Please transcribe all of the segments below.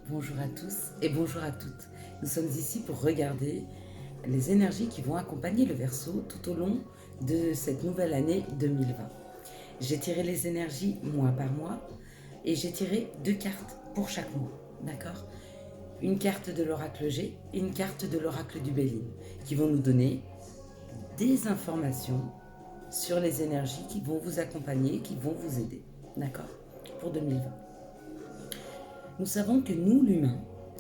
Bonjour à tous et bonjour à toutes. Nous sommes ici pour regarder les énergies qui vont accompagner le Verseau tout au long de cette nouvelle année 2020. J'ai tiré les énergies mois par mois et j'ai tiré 2 cartes pour chaque mois. D'accord? Une carte de l'oracle G et une carte de l'oracle du Béline qui vont nous donner des informations sur les énergies qui vont vous accompagner, qui vont vous aider. D'accord? Pour 2020. Nous savons que nous, l'humain,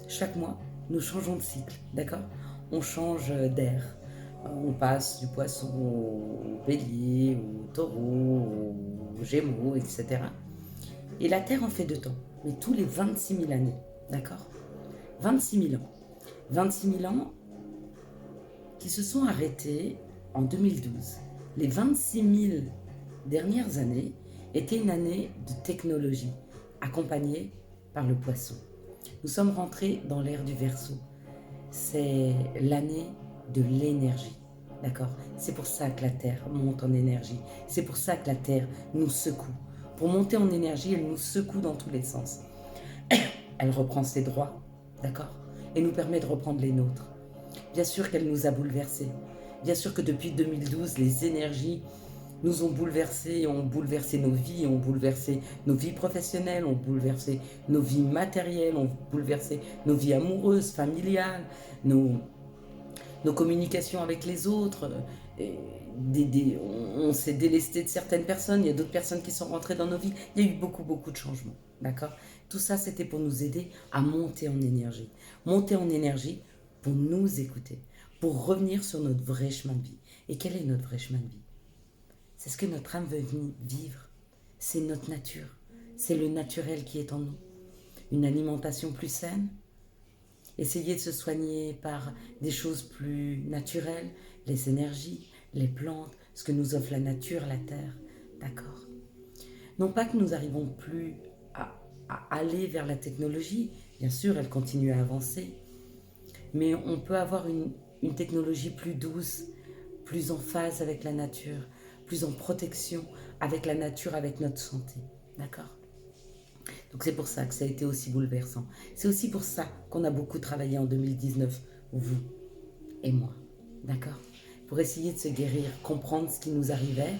chaque mois, nous changeons de cycle, d'accord? On change d'air. On passe du poisson au bélier, au taureau, au gémeaux, etc. Et la Terre en fait 2 temps, mais tous les 26 000 années, d'accord? 26 000 ans. 26 000 ans qui se sont arrêtés en 2012. Les 26 000 dernières années étaient une année de technologie, accompagnée par le poisson. Nous sommes rentrés dans l'ère du Verseau. C'est l'année de l'énergie. D'accord? C'est pour ça que la Terre monte en énergie. C'est pour ça que la Terre nous secoue. Pour monter en énergie, elle nous secoue dans tous les sens. Elle reprend ses droits, d'accord? Et nous permet de reprendre les nôtres. Bien sûr qu'elle nous a bouleversés. Bien sûr que depuis 2012, les énergies nous ont bouleversés, ont bouleversé nos vies, ont bouleversé nos vies professionnelles, ont bouleversé nos vies matérielles, ont bouleversé nos vies amoureuses, familiales, nos communications avec les autres. On s'est délesté de certaines personnes, il y a d'autres personnes qui sont rentrées dans nos vies. Il y a eu beaucoup de changements. D'accord? Tout ça, c'était pour nous aider à monter en énergie. Monter en énergie pour nous écouter, pour revenir sur notre vrai chemin de vie. Et quel est notre vrai chemin de vie? C'est ce que notre âme veut vivre. C'est notre nature. C'est le naturel qui est en nous. Une alimentation plus saine. Essayer de se soigner par des choses plus naturelles, les énergies, les plantes, ce que nous offre la nature, la terre. D'accord? Non pas que nous n'arrivons plus à aller vers la technologie. Bien sûr, elle continue à avancer. Mais on peut avoir une technologie plus douce, plus en phase avec la nature, plus en protection avec la nature, avec notre santé. D'accord? Donc c'est pour ça que ça a été aussi bouleversant. C'est aussi pour ça qu'on a beaucoup travaillé en 2019, vous et moi. D'accord? Pour essayer de se guérir, comprendre ce qui nous arrivait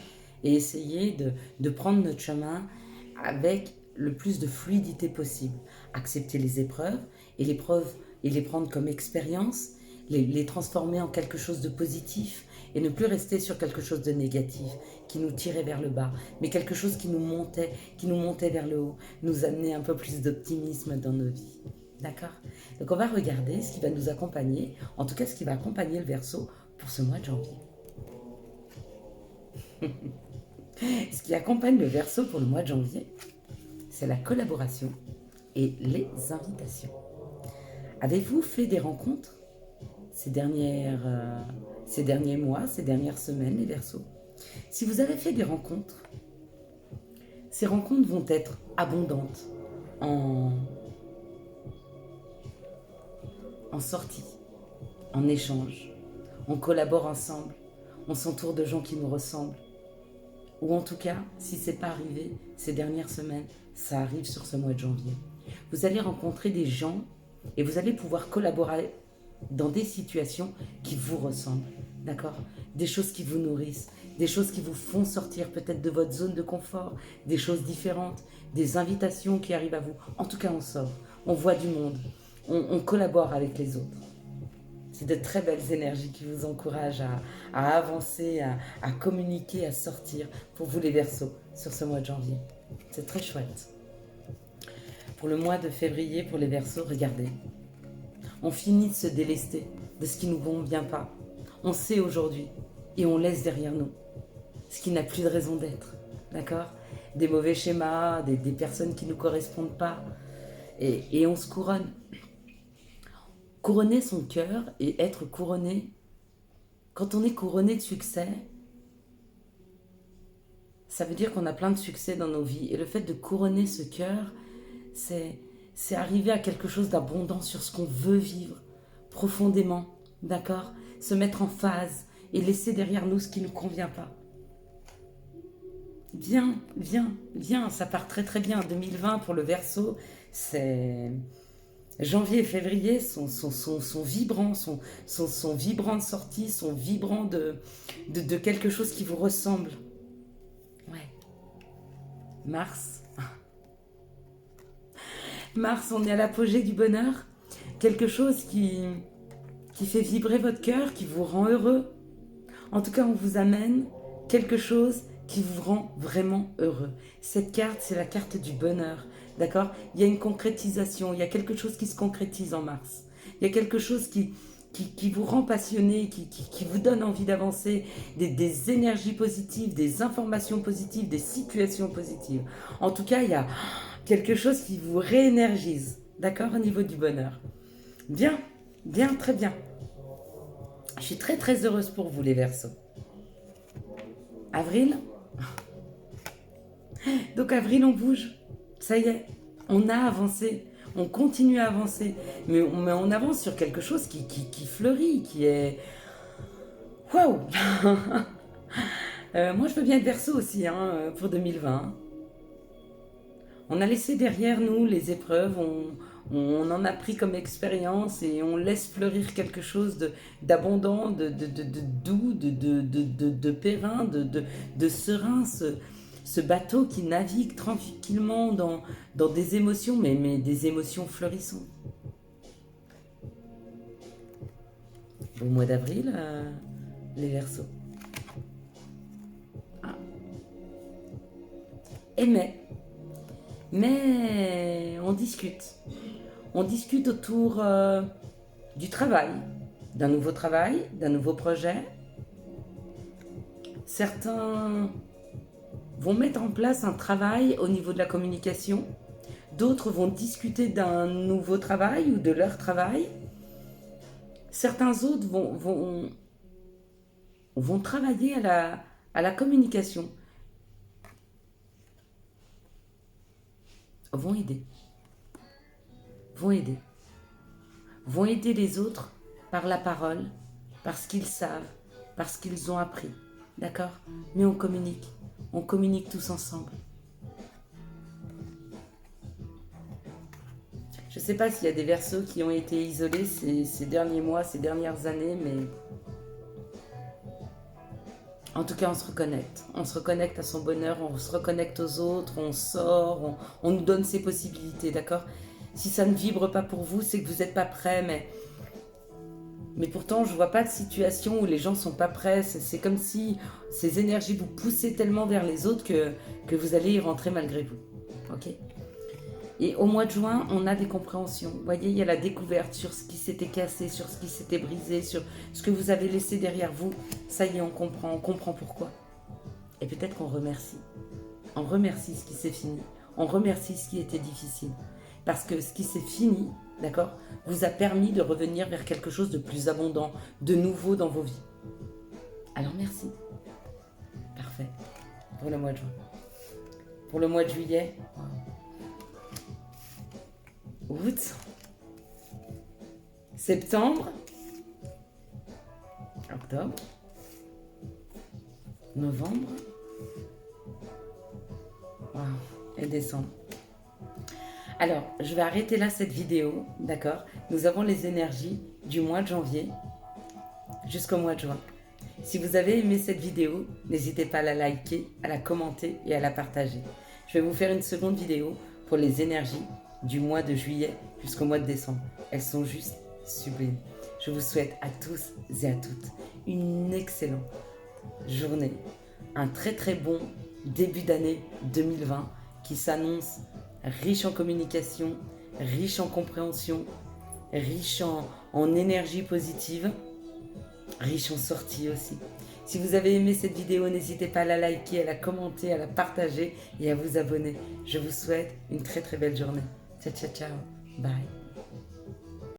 et essayer de prendre notre chemin avec le plus de fluidité possible. Accepter les épreuves et les prendre comme expérience, les transformer en quelque chose de positif et ne plus rester sur quelque chose de négatif qui nous tirait vers le bas, mais quelque chose qui nous montait vers le haut, nous amener un peu plus d'optimisme dans nos vies. D'accord? Donc on va regarder ce qui va nous accompagner, en tout cas ce qui va accompagner le Verseau pour ce mois de janvier. Ce qui accompagne le Verseau pour le mois de janvier, c'est la collaboration et les invitations. Avez-vous fait des rencontres ces derniers mois, ces dernières semaines, les Verseaux? Si vous avez fait des rencontres, ces rencontres vont être abondantes en sortie, en échange. On collabore ensemble, on s'entoure de gens qui nous ressemblent. Ou en tout cas, si ce n'est pas arrivé ces dernières semaines, ça arrive sur ce mois de janvier. Vous allez rencontrer des gens et vous allez pouvoir collaborer dans des situations qui vous ressemblent. D'accord? Des choses qui vous nourrissent, des choses qui vous font sortir peut-être de votre zone de confort, des choses différentes, des invitations qui arrivent à vous. En tout cas, on sort, on voit du monde, on collabore avec les autres. C'est de très belles énergies qui vous encouragent à avancer, à communiquer, à sortir pour vous les Verseaux sur ce mois de janvier. C'est très chouette. Pour le mois de février, pour les Verseaux, regardez. On finit de se délester de ce qui ne nous convient pas. On sait aujourd'hui et on laisse derrière nous ce qui n'a plus de raison d'être. D'accord? Des mauvais schémas, des personnes qui ne nous correspondent pas. Et on se couronne. Couronner son cœur et être couronné, quand on est couronné de succès, ça veut dire qu'on a plein de succès dans nos vies. Et le fait de couronner ce cœur, c'est arriver à quelque chose d'abondant sur ce qu'on veut vivre profondément, d'accord? Se mettre en phase et laisser derrière nous ce qui ne nous convient pas. Viens, ça part très très bien. 2020 pour le Verseau, c'est Janvier et février sont vibrants, sont vibrants de sortie, sont vibrants de quelque chose qui vous ressemble. Ouais. Mars. Mars, on est à l'apogée du bonheur. Quelque chose qui fait vibrer votre cœur, qui vous rend heureux. En tout cas, on vous amène quelque chose qui vous rend vraiment heureux. Cette carte, c'est la carte du bonheur. D'accord? Il y a une concrétisation, il y a quelque chose qui se concrétise en mars. Il y a quelque chose qui vous rend passionné, qui vous donne envie d'avancer, des énergies positives, des informations positives, des situations positives. En tout cas, il y a quelque chose qui vous réénergise, d'accord, au niveau du bonheur. Bien, bien, très bien. Je suis très très heureuse pour vous les Verseaux. Avril. Donc avril, on bouge. Ça y est, on a avancé. On continue à avancer. Mais on avance sur quelque chose qui fleurit, qui est... Waouh. Moi, je veux bien être Verseau aussi, hein, pour 2020. On a laissé derrière nous les épreuves, on en a pris comme expérience et on laisse fleurir quelque chose d'abondant, de doux, de périn, de serein, ce bateau qui navigue tranquillement dans des émotions, mais des émotions fleurissantes. Au mois d'avril, les Verseaux. Ah. Et mais on discute. On discute autour du travail, d'un nouveau projet. Certains vont mettre en place un travail au niveau de la communication. D'autres vont discuter d'un nouveau travail ou de leur travail. Certains autres vont travailler à la communication. Vont aider les autres par la parole, parce qu'ils savent, parce qu'ils ont appris, d'accord? Mais on communique tous ensemble. Je ne sais pas s'il y a des Verseaux qui ont été isolés ces derniers mois, ces dernières années, mais en tout cas, on se reconnecte à son bonheur, on se reconnecte aux autres, on sort, on nous donne ses possibilités, d'accord? Si ça ne vibre pas pour vous, c'est que vous n'êtes pas prêt, mais pourtant, je ne vois pas de situation où les gens ne sont pas prêts. C'est comme si ces énergies vous poussaient tellement vers les autres que vous allez y rentrer malgré vous, ok? Et au mois de juin, on a des compréhensions. Vous voyez, il y a la découverte sur ce qui s'était cassé, sur ce qui s'était brisé, sur ce que vous avez laissé derrière vous. Ça y est, on comprend pourquoi. Et peut-être qu'on remercie. On remercie ce qui s'est fini. On remercie ce qui était difficile. Parce que ce qui s'est fini, d'accord, vous a permis de revenir vers quelque chose de plus abondant, de nouveau dans vos vies. Alors merci. Parfait. Pour le mois de juin. Pour le mois de juillet, août, septembre, octobre, novembre, et décembre. Alors, je vais arrêter là cette vidéo, d'accord? Nous avons les énergies du mois de janvier jusqu'au mois de juin. Si vous avez aimé cette vidéo, n'hésitez pas à la liker, à la commenter et à la partager. Je vais vous faire une seconde vidéo pour les énergies du mois de juillet jusqu'au mois de décembre. Elles sont juste sublimes. Je vous souhaite à tous et à toutes une excellente journée, un très très bon début d'année 2020 qui s'annonce riche en communication, riche en compréhension, riche en énergie positive, riche en sorties aussi. Si vous avez aimé cette vidéo, n'hésitez pas à la liker, à la commenter, à la partager et à vous abonner. Je vous souhaite une très très belle journée. Ciao, ciao, ciao. Bye.